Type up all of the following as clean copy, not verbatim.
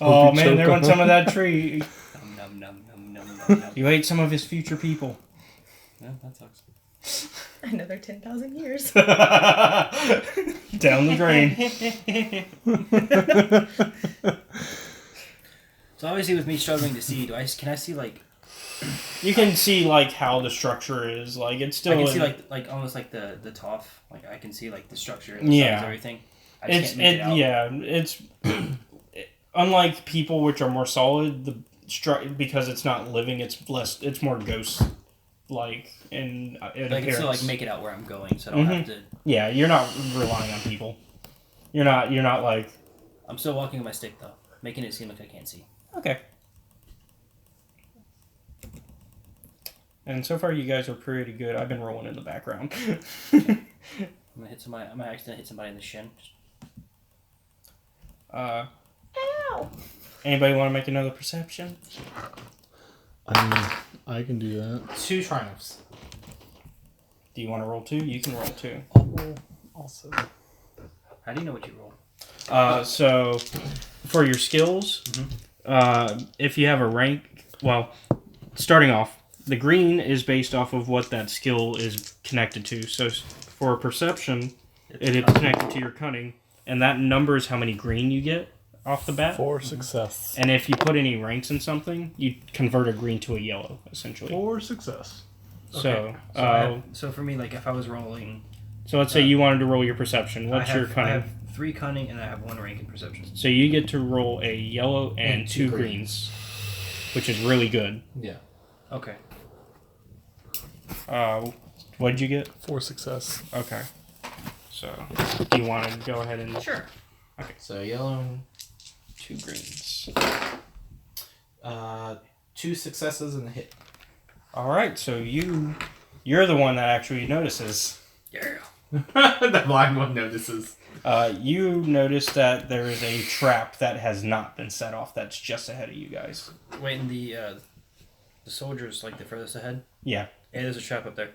Oh man, there went some of that tree. Num, num, num, num, num, num. You ate some of his future people. Yeah, that sucks. Another 10,000 years. Down the drain. So obviously, with me struggling to see, can I see like? You can see like how the structure is. Like it's still. I can see like almost like the top. Like I can see like the structure and the size of everything. I just can't make it out. Yeah. It's unlike people which are more solid. Because it's not living. It's less. It's more ghost like in appearance. I can still like make it out where I'm going, so I don't have to. Yeah, you're not relying on people. You're not like. I'm still walking with my stick though, making it seem like I can't see. Okay. And so far, you guys are pretty good. I've been rolling in the background. I'm gonna hit somebody. I'm gonna accidentally hit somebody in the shin. Ow! Anybody want to make another perception? I mean, I can do that. 2 triumphs. Do you want to roll 2? You can roll 2. I'll roll also. How do you know what you roll? So, for your skills, if you have a rank, well, starting off, the green is based off of what that skill is connected to. So, for perception, it is connected to your cunning, and that number is how many green you get off the bat. 4 success. And if you put any ranks in something, you convert a green to a yellow, essentially. 4 success. So, so for me, like if I was rolling, so let's say you wanted to roll your perception. What's your cunning? I have 3 cunning and I have 1 rank in perception. So you get to roll a yellow and 2 greens, which is really good. Yeah. Okay. What did you get? 4 success. Okay. So, do you want to go ahead and... Sure. Okay. So yellow, 2 greens. 2 successes and a hit. Alright, so you're the one that actually notices. Yeah. The blind one notices. You notice that there is a trap that has not been set off that's just ahead of you guys. Wait, and the soldiers like the furthest ahead? Yeah. Hey, there's a trap up there.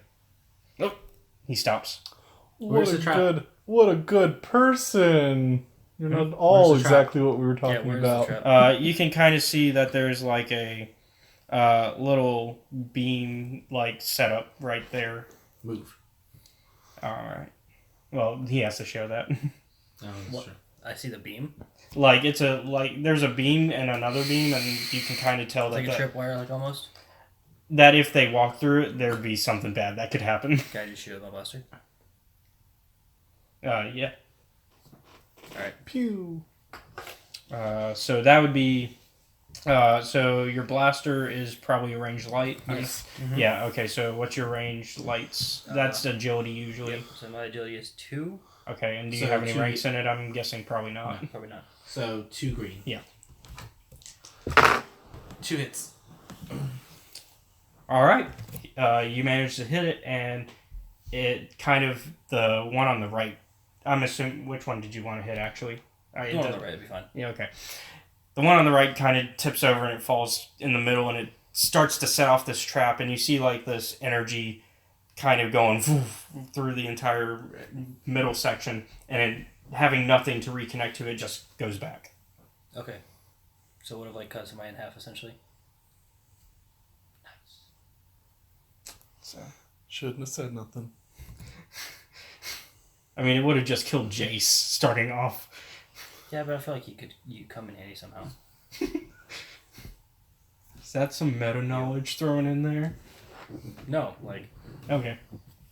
Oh, he stops. Where's the trap? What a good person. You're not all Where's the trap? exactly what we were talking where's about. the trap? You can kind of see that there's like a little beam like set up right there. Move. Alright. Well, he has to show that. Oh, What? sure. I see the beam. Like there's a beam and another beam, and you can kind of tell Like that a tripwire, like almost. that if they walk through it, there'd be something bad that could happen. Can I just shoot a blaster? Yeah. Alright. Pew. So that would be. So your blaster is probably a ranged light. Yes. Yeah. Okay. So what's your range lights? That's agility usually. Yep. So my agility is 2. Okay. And do you So have any 2 ranks in it? I'm guessing probably not. No, probably not. So 2 green. Yeah. 2 hits. All right. You managed to hit it, and it kind of the one on the right. I'm assuming which one did you want to hit actually? The one on the right would be fine. Yeah. Okay. The one on the right kind of tips over and it falls in the middle, and it starts to set off this trap, and you see like this energy kind of going through the entire middle section, and it, having nothing to reconnect to, it just goes back. Okay. So it would have like cut somebody in half essentially. Nice. So, Shouldn't have said nothing. I mean, it would have just killed Jace starting off. Yeah, but I feel like you come in handy somehow. Is that some meta knowledge thrown in there? No, like Okay.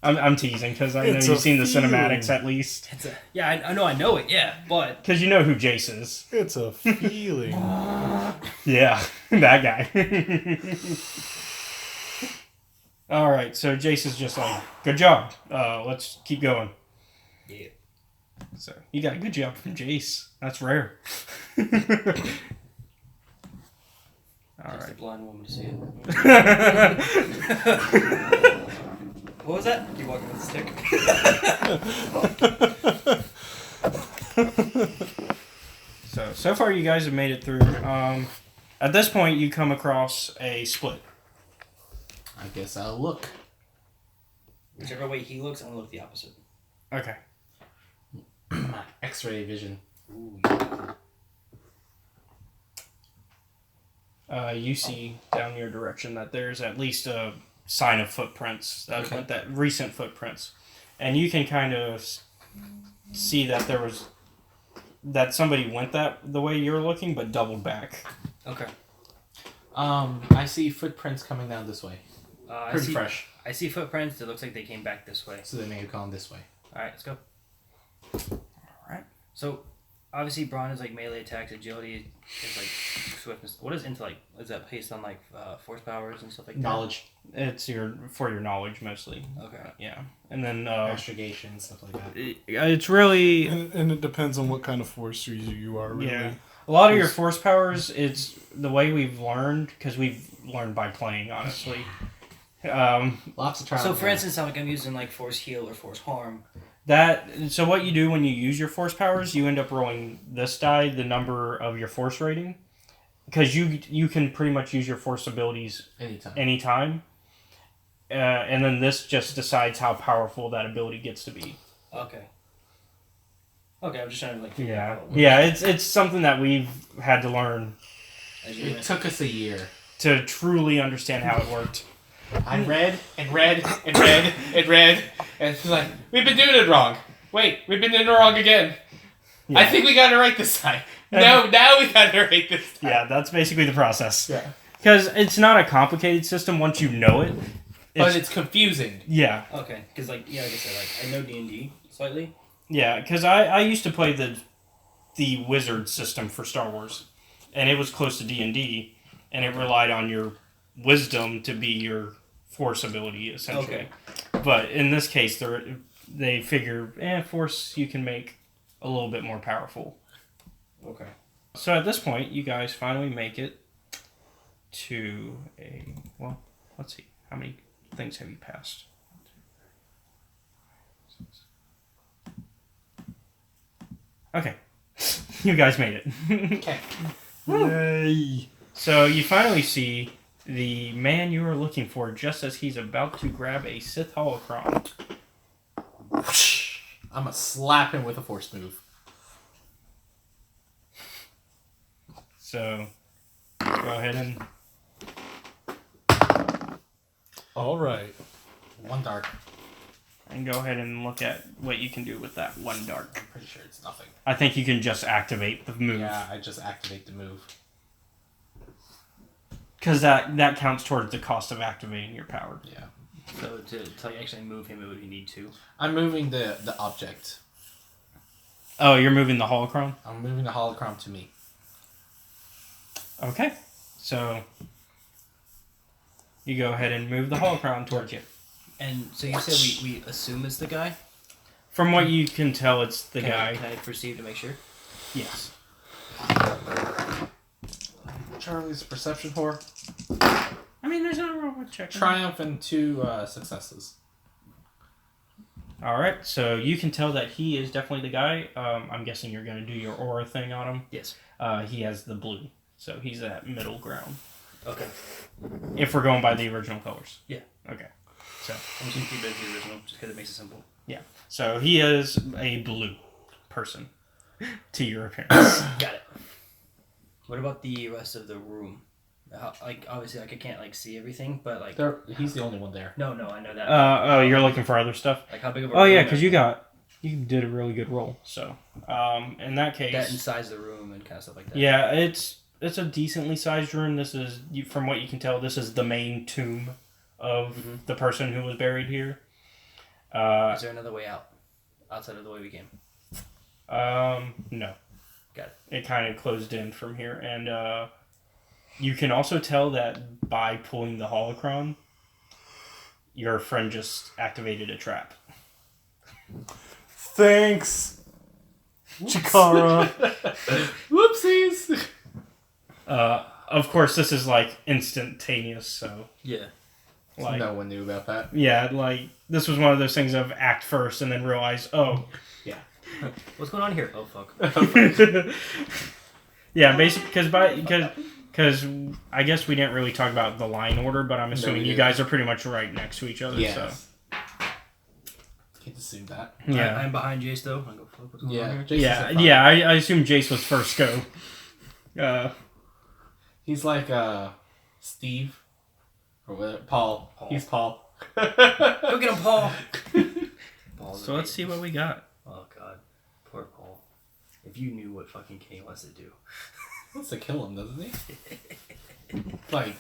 I'm teasing because I know It's you've a seen the feeling. cinematics at least. it's a I know it, yeah, but Because you know who Jace is. It's a feeling. Yeah, that guy. Alright, so Jace is just like, good job. Let's keep going. yeah. So, you got a good job from Jace. That's rare. Just a Alright. blind woman to see it. What was that? You walking with a stick? So far you guys have made it through. At this point, you come across a split. I guess I'll look. Whichever way he looks, I'm gonna look the opposite. Okay. My X-ray vision. Ooh. you see down your direction that there's at least a sign of footprints that recent footprints, and you can kind of see that somebody went the way you're looking, but doubled back. Okay. I see footprints coming down this way. Pretty fresh. I see footprints. It looks like they came back this way. So they may have gone this way. All right, let's go. All right. So, obviously, brawn is like melee attacks. Agility is like swiftness. What is intellect? Is that based on like force powers and stuff like that? Knowledge. It's for your knowledge mostly. Okay. Yeah, and then astrogation, stuff like that. It's really and it depends on what kind of force user you are. Really. Yeah. A lot of your force powers, it's the way we've learned, because we've learned by playing, honestly. Lots of trial. So, for instance, like I'm using like force heal or force harm. So what you do when you use your force powers, you end up rolling this die, the number of your force rating, because you can pretty much use your force abilities anytime. And then this just decides how powerful that ability gets to be. Okay. Okay, I'm just trying to like. Yeah. It's something that we've had to learn. It took us a year to truly understand how it worked. I read and read and read and read, and it's like, we've been doing it wrong. Wait, we've been doing it wrong again. Yeah. I think we got it right this time. No, now we got it right this time. Yeah, that's basically the process. Yeah. Because it's not a complicated system once you know it. But it's confusing. Yeah. Okay, because like I said, like I know D&D slightly. Yeah, because I used to play the wizard system for Star Wars, and it was close to D&D, and it relied on your wisdom to be your force ability, essentially. Okay. But in this case, they figure, force you can make a little bit more powerful. Okay. So at this point, you guys finally make it to let's see, how many things have you passed? Okay. You guys made it. Okay. Yay. So you finally see the man you were looking for just as he's about to grab a Sith holocron. I'm going to slap him with a force move. So go ahead and... All right. One dark. And go ahead and look at what you can do with that one dark. I'm pretty sure it's nothing. I think you can just activate the move. Yeah, I just activate the move. Because that counts towards the cost of activating your power. Yeah. So to actually move him, it would need to. I'm moving the object. Oh, you're moving the holocron? I'm moving the holocron to me. Okay. So you go ahead and move the holocron towards you. And so you said we assume it's the guy? From what you can tell, it's the guy. Can I proceed to make sure? Yes. Charlie's a perception whore. I mean, there's nothing wrong with checking. Triumph and 2 successes. Alright, so you can tell that he is definitely the guy. I'm guessing you're going to do your aura thing on him. Yes. He has the blue, so he's at middle ground. Okay. If we're going by the original colors. Yeah. Okay. So I'm just going to keep it as the original, just because it makes it simple. Yeah. So he is a blue person to your appearance. Got it. What about the rest of the room? Obviously, I can't see everything, but he's the only one there. No, I know that. You're looking for other stuff. Like how big of a? Oh yeah, because you did a really good roll. So, in that case, that inside the room and kind of stuff like that. Yeah, it's a decently sized room. This is, from what you can tell, this is the main tomb of the person who was buried here. Is there another way out? Outside of the way we came? No. Got it. It kind of closed in from here. And you can also tell that by pulling the holocron, your friend just activated a trap. Thanks, Chikara. Whoopsies! Of course, this is instantaneous, so... Yeah. No one knew about that. Yeah, this was one of those things of act first and then realize, oh... Yeah. What's going on here? Oh, fuck. Yeah, basically, because I guess we didn't really talk about the line order, but I'm assuming you guys are pretty much right next to each other, so... Can't assume that. Yeah. I'm behind Jace, though. I go, fuck, what's going on here? Jason's I assume Jace was first go. He's like Steve or whatever. Paul. He's Paul. Go get him, Paul. So let's see what we got. Oh God, poor Paul. If you knew what fucking Kenny wants to do. He wants to kill him, doesn't he? Like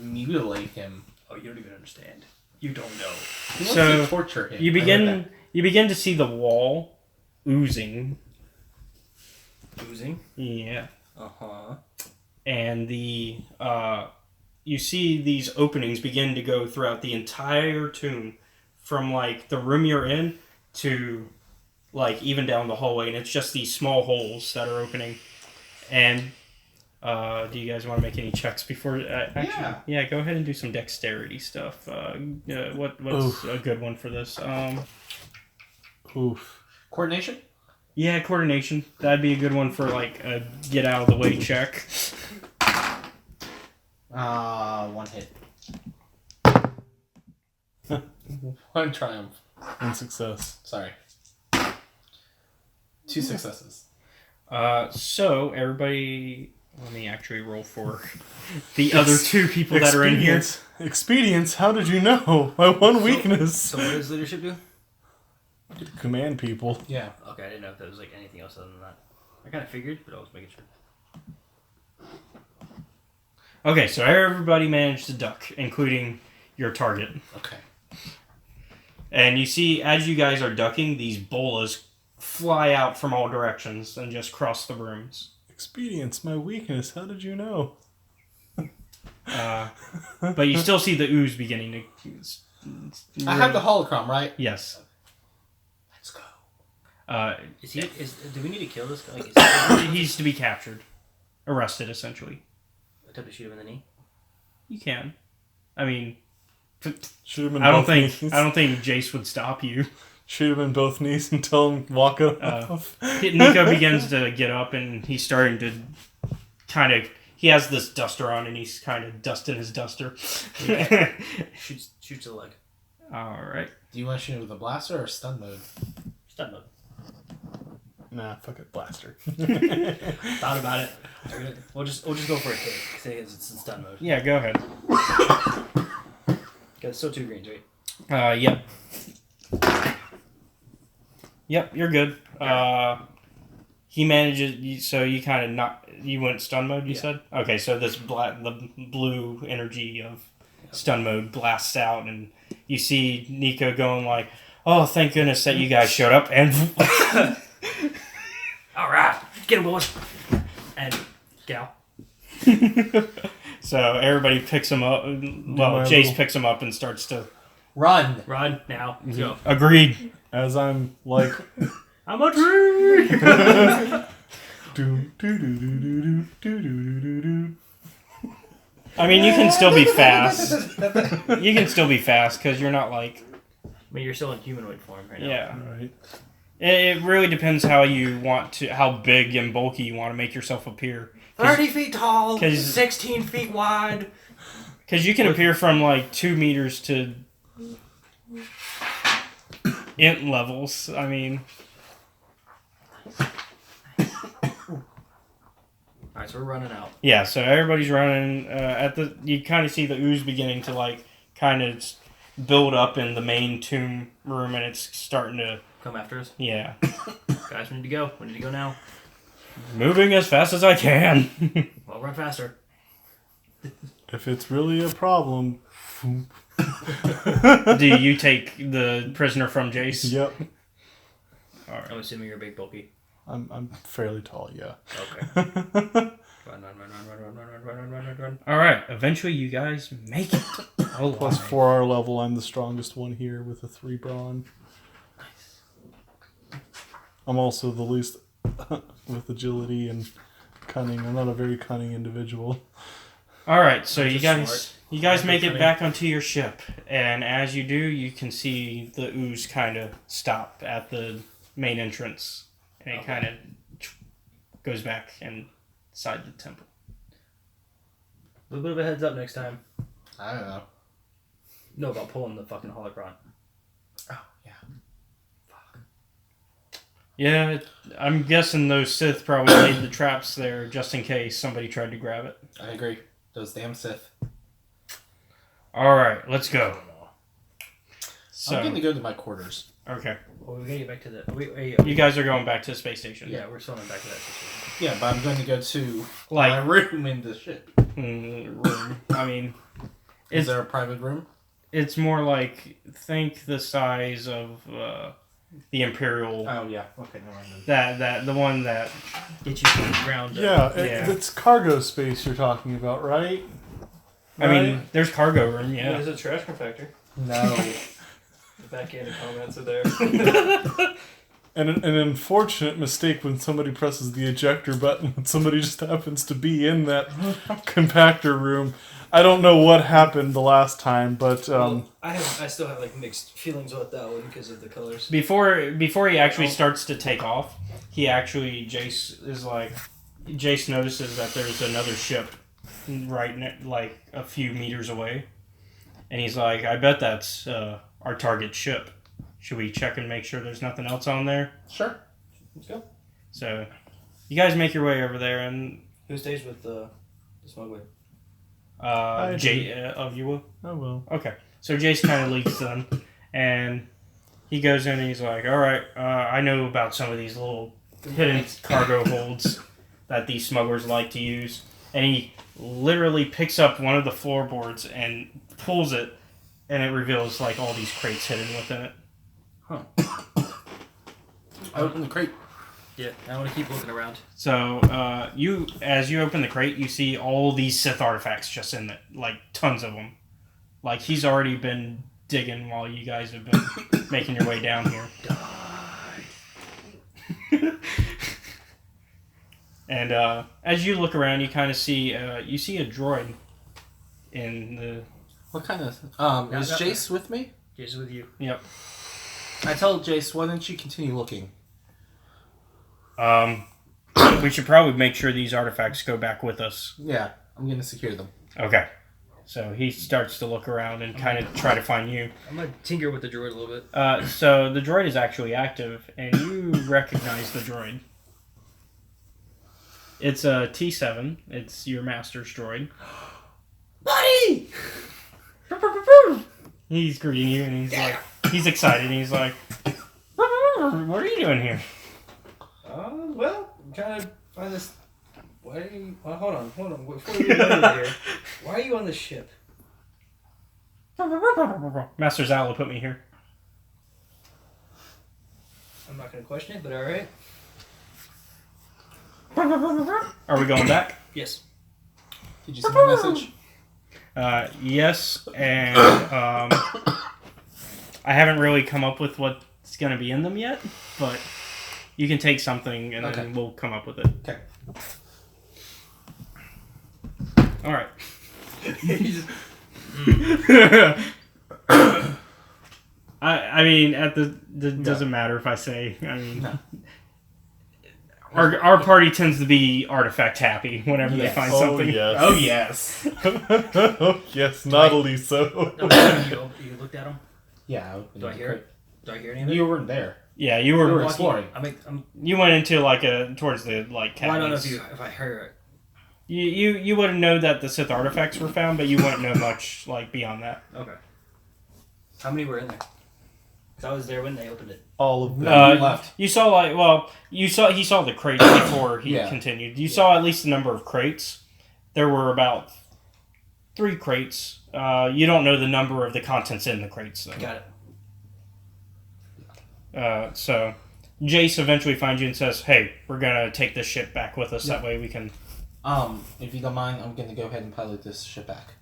mutilate him. Oh, you don't even understand. You don't know. He wants So, to torture him. You begin to see the wall oozing. Oozing? Yeah. Uh-huh. And the you see these openings begin to go throughout the entire tomb, from like the room you're in to like even down the hallway, and it's just these small holes that are opening. And do you guys want to make any checks before? Yeah. Go ahead and do some dexterity stuff. What's a good one for this? Oof. Coordination? Yeah, coordination. That'd be a good one for like a get out of the way check. One hit. One triumph. One success. Sorry. 2 successes. So everybody, let me actually roll for the other 2 people that are in here. Expedience, how did you know? My one weakness. So what does leadership do? Command people. Yeah. Okay, I didn't know if there was like anything else other than that. I kind of figured, but I was making sure. Okay, so everybody managed to duck, including your target. Okay. And you see, as you guys are ducking, these bolas fly out from all directions and just cross the rooms. Expedience, my weakness, how did you know? But you still see the ooze beginning to... I have the holocron, right? Yes. Let's go. Do we need to kill this guy? Like, He's to be captured. Arrested, essentially. attempt to shoot him in the knee? You can. I mean... Shoot him in I don't both think knees. Jace would stop you. Shoot him in both knees and tell him walk up. Nico begins to get up, and he's starting to kind of... He has this duster on, and he's kind of dusting his duster. Shoots the leg. All right. Do you want to shoot it with a blaster or stun mode? Stun mode. Nah, fuck it, blaster. Thought about it. We'll just go for a hit. Say it's in stun mode. Yeah, go ahead. Okay, it's still 2 greens, right? Yep. Yep, you're good. He manages. So you kind of not. You went stun mode. You said. Okay, so this the blue energy of stun mode blasts out, and you see Nico going like, "Oh, thank goodness that you guys showed up!" And all right, get him, boys. And gal. So everybody picks him up. Well, Jace picks him up and starts to Run now. Go. Agreed. As I'm like, I'm a tree. I mean, you can still be fast. You can still be fast because you're not like. I mean, you're still in humanoid form right now. Yeah. right. It really depends how big and bulky you want to make yourself appear. 30 feet tall, 'cause- 16 feet wide. Because you can appear from like 2 meters to int levels. I mean, Alright, so we're running out. yeah. So everybody's running you kind of see the ooze beginning to like kind of build up in the main tomb room, and it's starting to Come after us. yeah. Guys, we need to go. We need to go now. Moving as fast as I can. Well, run faster. If it's really a problem. Do you take the prisoner from Jace? Yep. All right. I'm assuming you're big, bulky. I'm fairly tall, yeah. Okay. Run. All right. Eventually, you guys make it. Plus 4 our level, I'm the strongest one here with a 3 brawn. Nice. I'm also the least with agility and cunning. I'm not a very cunning individual. All right, so you Just guys make it back onto your ship, and as you do, you can see the ooze kind of stop at the main entrance, and it kind of goes back inside the temple. A little bit of a heads up next time. I don't know. No, about pulling the fucking holocron. Oh, yeah. Yeah, I'm guessing those Sith probably laid the traps there just in case somebody tried to grab it. I agree. Those damn Sith. Alright, let's go. So, I'm going to go to my quarters. okay. Well, we gotta get back to the. You guys are going back to the space station. Yeah, we're still going back to that situation. Yeah, but I'm going to go to Like- my room in the ship. Room. I mean, Is it's there a private room? it's more like, think the size of the Imperial. Oh, yeah. Okay, never mind. That the one that. Get you from the ground. Yeah, Yeah. it's cargo space you're talking about, right? I mean, there's cargo room, yeah. There's a trash compactor. No. The backhanded comments are there. And an unfortunate mistake when somebody presses the ejector button when somebody just happens to be in that compactor room. I don't know what happened the last time, but Well, I still have like mixed feelings about that one because of the colors. Before he actually starts to take off, Jace notices that there's another ship like a few meters away, and he's like, I bet that's our target ship. Should we check and make sure there's nothing else on there? Sure. Let's go. So you guys make your way over there, and Who stays with the smuggler? you will. oh well. Okay, so Jace kind of leads them, and he goes in and he's like, all right, I know about some of these little hidden cargo holds that these smugglers like to use. And he literally picks up one of the floorboards and pulls it, and it reveals like all these crates hidden within it. I open the crate. Yeah, I want to keep looking around. So as you open the crate, you see all these Sith artifacts just in it, like tons of them. Like he's already been digging while you guys have been making your way down here. And as you look around, you kind of see a droid in the. What kind of... is no. Jace with me? Jace with you. Yep. I tell Jace, why don't you continue looking? We should probably make sure these artifacts go back with us. Yeah, I'm going to secure them. Okay. So he starts to look around and kind of try to find you. I'm gonna tinker with the droid a little bit. So the droid is actually active, and you recognize the droid. It's a T7. It's your master's droid. Buddy! He's greeting you, and he's excited, and he's like, what are you doing here? Well, I'm trying to find this. Why are you? Hold on. Before we get over here, why are you on the ship? Master Zala put me here. I'm not gonna question it, but all right. Are we going back? Yes. Did you send a message? Yes, and I haven't really come up with what's going to be in them yet, but you can take something and then we'll come up with it. Okay. All right. I mean, doesn't matter if I say. I mean, No. our party tends to be artifact happy whenever they Yes. find Oh, something. yes. Oh, yes. Oh, yes, naughtily so. You looked at him? Yeah, I opened Do I the hear crate. it? Do I hear any of it? You weren't there. Yeah, you We were. were exploring. You went into towards the cabins. Well, I don't know if I heard it. You wouldn't know that the Sith artifacts were found, but you wouldn't know much beyond that. Okay. How many were in there? Because I was there when they opened it. All of them. You left. You saw he saw the crates before he Yeah. continued. You saw at least a number of crates. There were about 3 crates. You don't know the number of the contents in the crates though. Got it. So Jace eventually finds you and says, "Hey, we're gonna take this ship back with us. That way we can." If you don't mind, I'm gonna go ahead and pilot this ship back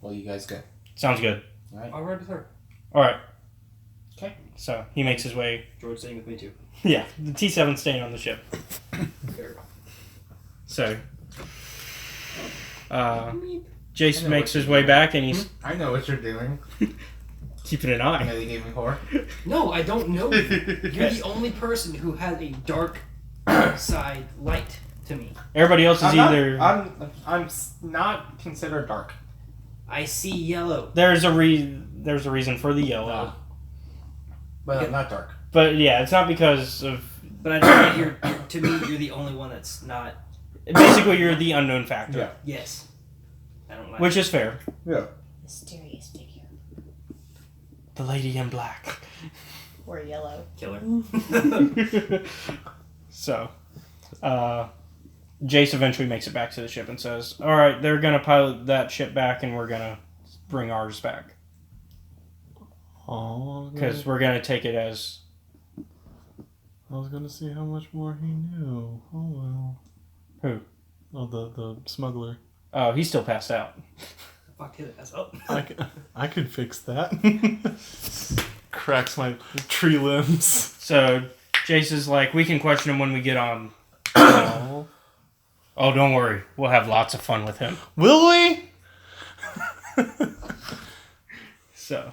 while you guys go. Sounds good. All right. I'll ride with her. All right. Okay. So he makes his way. George's staying with me too. Yeah, the T7's staying on the ship. So, Jace makes his way back, and he's I know what you're doing. keeping an I eye. know you gave me horror. No, I don't know you. You're the only person who has a dark side light to me. Everybody else is either. I'm not considered dark. I see yellow. There's a reason for the yellow, But I'm not dark. but yeah, it's not because of But I know that you're to me, you're the only one that's not. Basically, you're the unknown factor. Yeah. Yes. I don't like. Which is fair. Yeah. Mysterious figure. The lady in black. Or yellow. Killer. So, Jace eventually makes it back to the ship and says, "Alright, they're gonna pilot that ship back and we're gonna bring ours back. Oh, Because we're gonna take it as..." I was gonna see how much more he knew. Oh well. Who? Oh, the smuggler. Oh, he's still passed out. Fuck his ass up. I could fix that. Cracks my tree limbs. So, Jace is like, "We can question him when we get on." Oh, don't worry. We'll have lots of fun with him. Will we? So,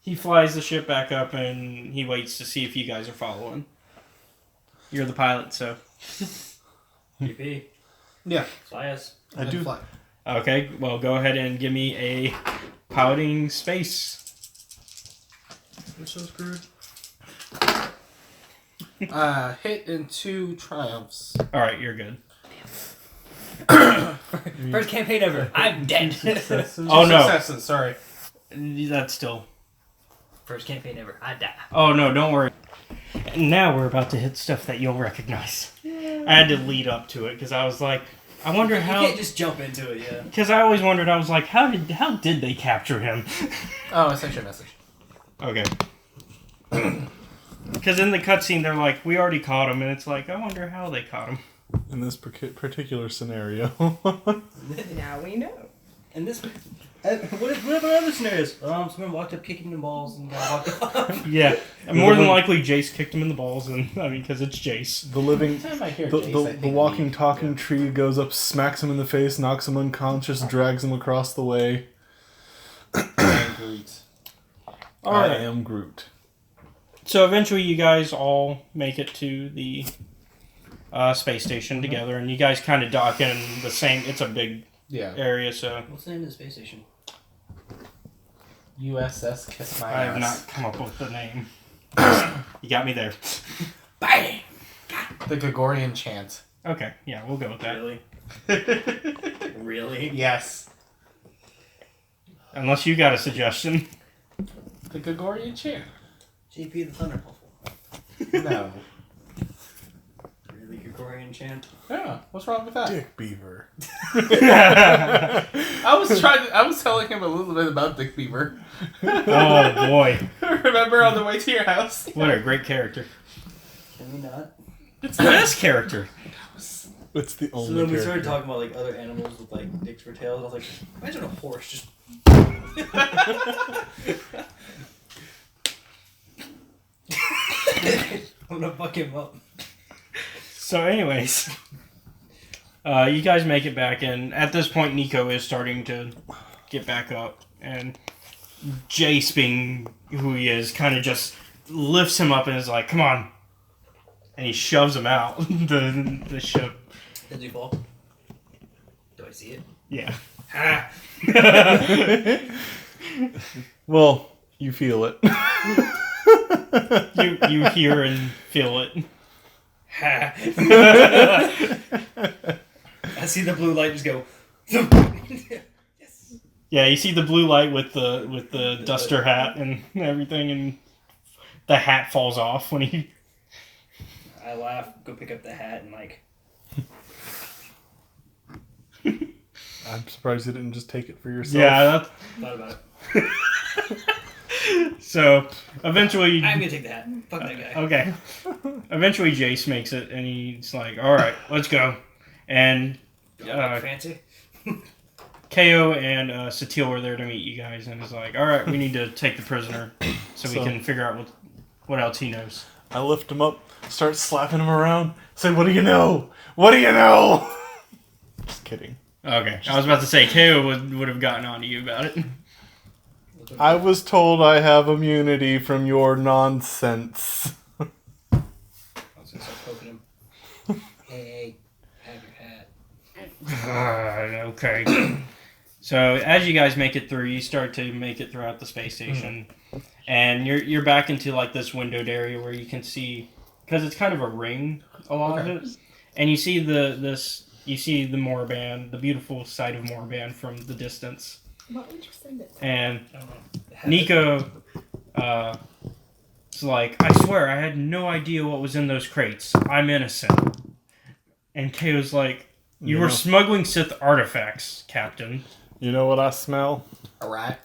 he flies the ship back up and he waits to see if you guys are following. You're the pilot, so... GP. Yeah. Fly us. I do. Fly. Okay, well, go ahead and give me a piloting space. We're so screwed. Hit and 2 triumphs. Alright, you're good. First campaign ever. I'm dead. Oh, no. Successes, sorry. That's still... First campaign ever. I die. Oh, no, don't worry. Now we're about to hit stuff that you'll recognize. I had to lead up to it, because I was like, I wonder how... You can't just jump into it, yeah. Because I always wondered, I was like, how did they capture him? Oh, I sent you a message. Okay. Because in the cutscene, they're like, we already caught him, and it's like, I wonder how they caught him. In this particular scenario. Now we know. And this... What are other scenarios? Someone walked up, kicked him in the balls, and walked off. Yeah. And more than likely, Jace kicked him in the balls, and I mean, because it's Jace. The living, Every time I hear the, Jace, I the, think the of walking, you. talking tree goes up, smacks him in the face, knocks him unconscious, drags him across the way. And Groot. I am Groot. So eventually, you guys all make it to the space station together, and you guys kind of dock in the same... It's a big Yeah. area, so... What's the name of the space station? USS Kiss My I have Ass. not come up with the name. You got me there. Bang! The Gregorian chant. Okay, yeah, we'll go with that. Really? Really? Yes. Unless you got a suggestion. The Gregorian chant. GP the Thunder Puffle. No. Really Gregorian chant? Yeah. What's wrong with that? Dick Beaver. I was telling him a little bit about Dick Beaver. Oh, boy. Remember on the way to your house? What a great character. Can we not? It's the best character. It's the So only then we character. started talking about like other animals with like dicks for tails. I was like, imagine a horse just. I'm gonna fuck him up. So, anyways, you guys make it back, and at this point, Nico is starting to get back up, and Jace, being who he is, kind of just lifts him up and is like, "Come on," and he shoves him out the ship. Does he fall? Do I see it? Yeah. Ha! Well, you feel it. You hear and feel it. Ha! I see the blue light just go. Yes. Yeah, you see the blue light with the duster hat and everything, and the hat falls off when he... I laugh, go pick up the hat, and like. I'm surprised you didn't just take it for yourself. Yeah, Thought about it. so eventually... I'm gonna take the hat. Fuck that guy. Okay. Eventually Jace makes it, and he's like, alright, let's go. And Fancy. KO and Satil are there to meet you guys, and it's like, alright, we need to take the prisoner so we can figure out what else he knows. I lift him up, start slapping him around, say, "What do you know? What do you know?" Just kidding. Okay, I was about to say, KO would have gotten on to you about it. I was told I have immunity from your nonsense. I was gonna start poking him. Hey, have your hat. Okay. So as you guys make it through, you start to make it throughout the space station, and you're back into like this windowed area where you can see because it's kind of a ring, a lot of it, and you see you see the Morband, the beautiful sight of Morband from the distance. What would you send it? And Nico is like, I swear, I had no idea what was in those crates. I'm innocent. And Kao's like, you were smuggling Sith artifacts, Captain. You know what I smell? A rat.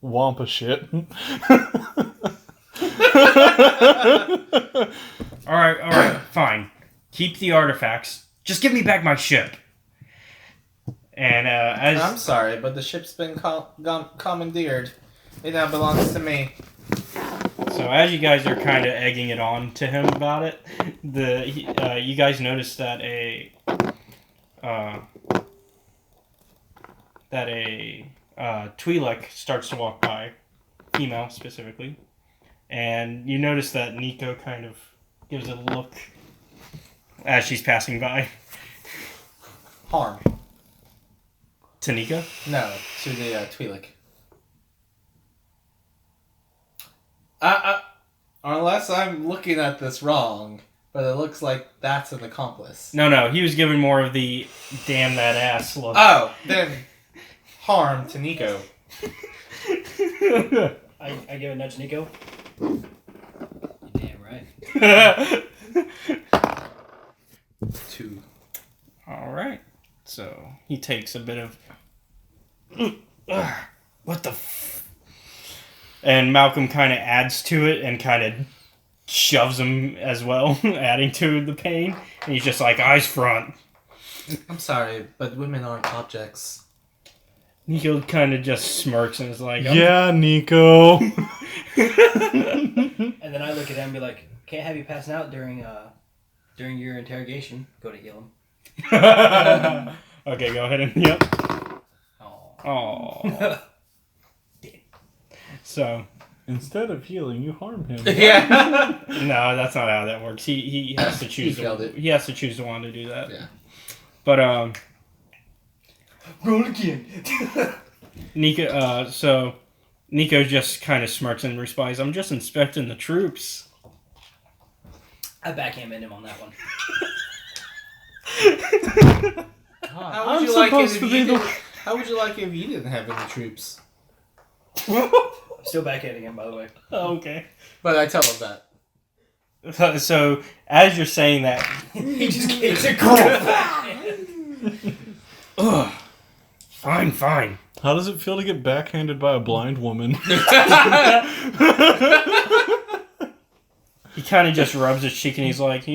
Wampa shit. Alright, fine. Keep the artifacts. Just give me back my ship. And I'm sorry, but the ship's been commandeered. It now belongs to me. So as you guys are kind of egging it on to him about it, you guys notice that a Twi'lek starts to walk by, female specifically, and you notice that Nico kind of gives a look as she's passing by. Harm. To Nico? No, to the Twi'lek. Unless I'm looking at this wrong, but it looks like that's an accomplice. No, he was giving more of the damn that ass look. Oh, then harm to Nico. I give a nudge, Nico. You damn right. 2. Alright. So, he takes a bit of... What the And Malcolm kind of adds to it and kind of shoves him as well, adding to the pain. And he's just like, eyes front. I'm sorry, but women aren't objects. Nico kind of just smirks and is like, Yeah, Nico. And then I look at him and be like, can't have you passing out during your interrogation. Go to heal him. Okay, go ahead and, yep. Oh. So, Instead of healing, you harm him. Yeah. no, that's not how that works. He has to choose. He failed it. He has to choose the one to do that. Yeah. But Roll again. Nico. So Nico just kind of smirks and responds, "I'm just inspecting the troops." I backhanded him on that one. How would you like it if you didn't? How would you like it if you didn't have any troops? I'm still backhanding him, by the way. Oh, okay. But I tell him that. So as you're saying that, He just gets a ugh, fine. How does it feel to get backhanded by a blind woman? He kind of just rubs his cheek and he's like,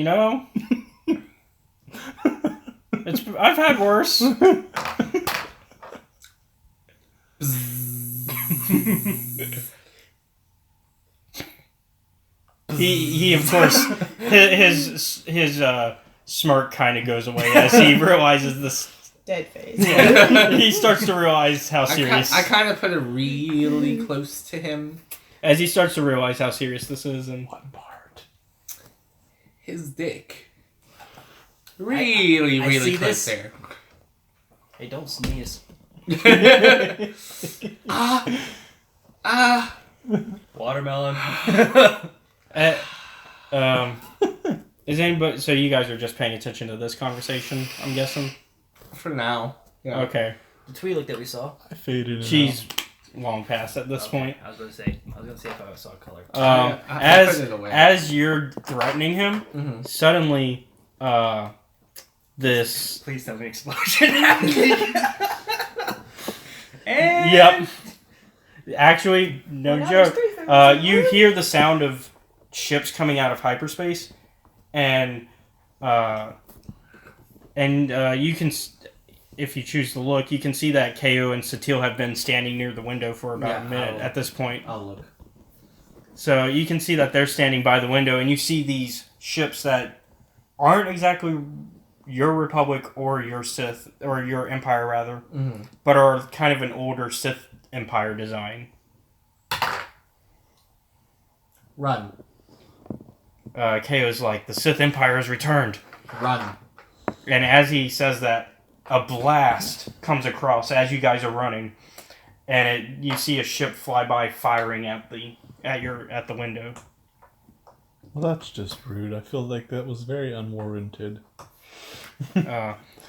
I've had worse. he of course his smirk kind of goes away as he realizes this. Dead face. He starts to realize how serious. I kind of put it really close to him. As he starts to realize how serious this is, and One part. His dick. Really see close this. there. Hey, don't sneeze. Watermelon. is anybody? So you guys are just paying attention to this conversation, I'm guessing. For now. Yeah. Okay, The Twi'lek that we saw. I faded. she's long past at this point. I was gonna say if I saw color. I put it away. As you're threatening him, Mm-hmm. suddenly, this. Please tell me explosion happening. And Yep. Actually, no Well, that was joke. 3 things. You hear the sound of ships coming out of hyperspace, and you can, if you choose to look, you can see that KO and Satil have been standing near the window for about a minute at this point. I'll look. So you can see that they're standing by the window, and you see these ships that aren't exactly your Republic or your Sith, or your Empire rather, Mm-hmm. but are kind of an older Sith Empire design. Run. KO's like, the Sith Empire has returned. Run. And as he says that, a blast comes across as you guys are running, and you see a ship fly by firing at the window. Well, that's just rude. I feel like that was very unwarranted.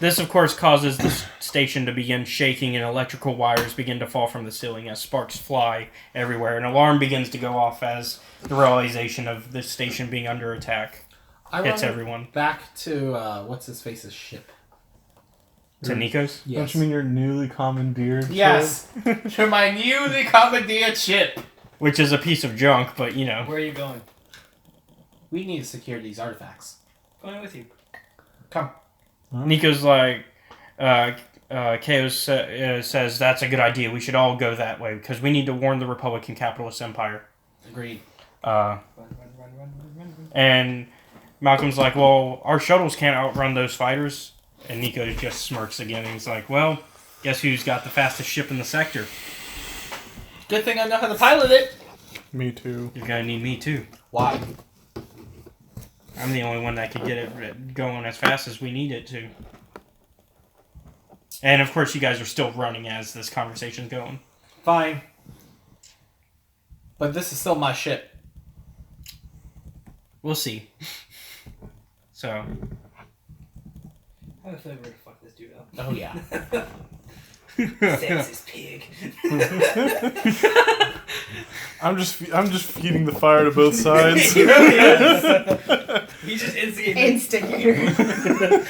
This, of course, causes the station to begin shaking and electrical wires begin to fall from the ceiling as sparks fly everywhere. An alarm begins to go off as the realization of the station being under attack hits everyone. Back to what's-his-face's ship. To Nico's? Yes. Don't you mean your newly commandeered? Yes. To my newly commandeered ship. Which is a piece of junk, but you know. Where are you going? We need to secure these artifacts. Going with you. Come. Nico's like, Chaos says that's a good idea. We should all go that way because we need to warn the Republican capitalist empire. Agreed. Run. And Malcolm's like, well, our shuttles can't outrun those fighters. And Nico just smirks again. And he's like, well, guess who's got the fastest ship in the sector? Good thing I know how to pilot it. Me too. You're gonna need me too. Why? I'm the only one that could get it going as fast as we need it to. And of course, you guys are still running as this conversation's going. Fine. But this is still my ship. We'll see. So, I have a flavor to fuck this dude up. Oh yeah. Sexist pig. I'm just feeding the fire to both sides. He really is. He's just instigating. Instigator.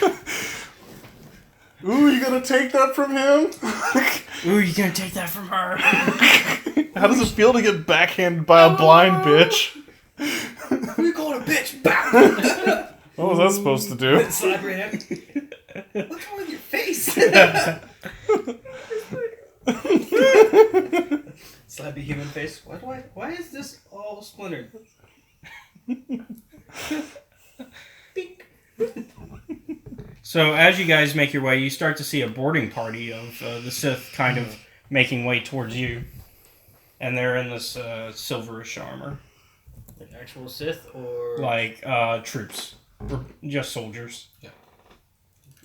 Ooh, you gonna take that from him? ooh, you gonna take that from her? How does it feel to get backhanded by a blind bitch? We call her a bitch. Bam. What was that supposed to do? Slap her hand. What's wrong with your face? Slap your human face. Why is this all splintered? Beep. So, as you guys make your way, you start to see a boarding party of the Sith kind of making way towards you. And they're in this silverish armor. Like actual Sith or... Like, troops. Or just soldiers. Yeah.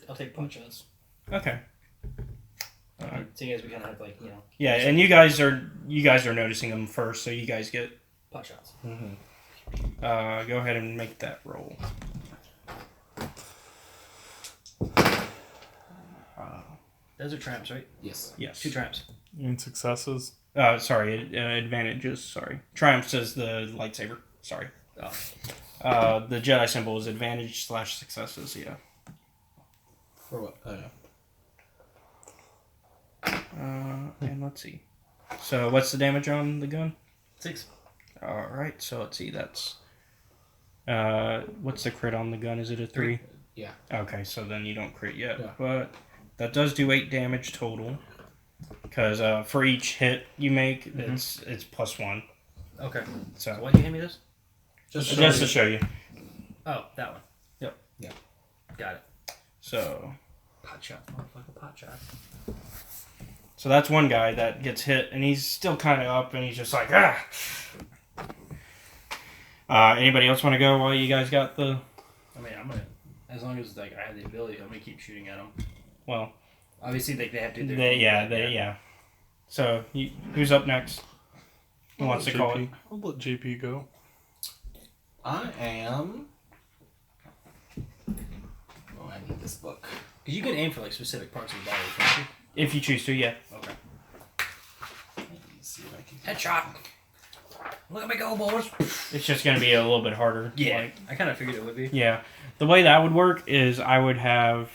I'll take punch shots. Okay. Seeing as we kind of have like, you know... Yeah, and you guys are noticing them first, so you guys get... Pot shots. Mm-hmm. Go ahead and make that roll. Those are tramps, right? Yes. Yes. 2 tramps. In successes. Sorry, advantages. Sorry. Triumphs is the lightsaber. Sorry. Oh. The Jedi symbol is advantage / successes, yeah. For what? Oh, yeah. And let's see. So what's the damage on the gun? 6. Alright, so let's see, that's... what's the crit on the gun? Is it a 3? Yeah. Okay, so then you don't crit yet. Yeah. But that does do 8 damage total. Because for each hit you make, it's +1. Okay. So Why'd you hand me this? Just to show you. Oh, that one. Yep. Yeah. Got it. So Pot shot. Motherfucker, pot shot. So that's one guy that gets hit, and he's still kind of up, and he's just like, ah! Anybody else want to go while you guys got the... I mean, I'm gonna... As long as like I have the ability, I'm gonna keep shooting at them. Well... Obviously, they have to do Yeah. So, who's up next? Who wants to call it? I'll let JP go. I am... Oh, I need this book. Because you can aim for like specific parts of the body, can't you? If you choose to, yeah. Okay. Let's see if I can... Headshot! Look at me go, boys! It's just going to be a little bit harder. Yeah, Like, I kind of figured it would be. yeah. The way that would work is I would have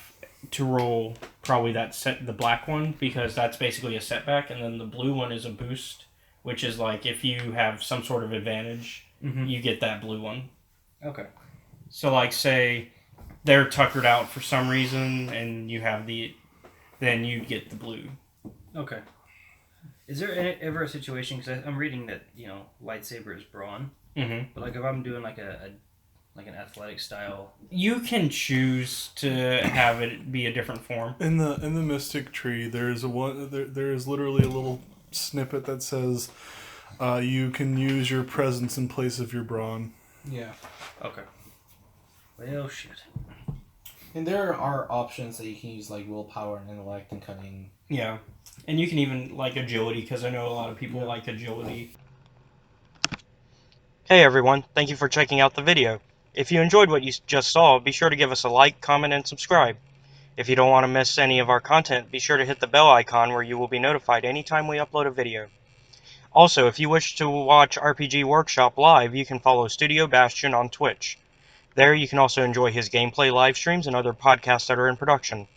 to roll probably the black one, because that's basically a setback, and then the blue one is a boost, which is like if you have some sort of advantage, you get that blue one. Okay. So like say they're tuckered out for some reason, and you have then you get the blue. Okay. Is there ever a situation, because I'm reading that, lightsaber is brawn, but like if I'm doing like an athletic style... You can choose to have it be a different form. In the Mystic Tree, there is literally a little snippet that says you can use your presence in place of your brawn. Yeah. Okay. Well, shit. And there are options that you can use, like willpower and intellect and cunning. Yeah. And you can even like agility, because I know a lot of people like agility. Hey everyone, thank you for checking out the video. If you enjoyed what you just saw, be sure to give us a like, comment, and subscribe. If you don't want to miss any of our content, be sure to hit the bell icon where you will be notified anytime we upload a video. Also, if you wish to watch RPG Workshop live, you can follow Studio Bastion on Twitch. There you can also enjoy his gameplay live streams and other podcasts that are in production.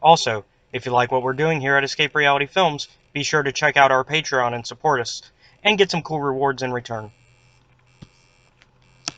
Also, if you like what we're doing here at Escape Reality Films, be sure to check out our Patreon and support us, and get some cool rewards in return.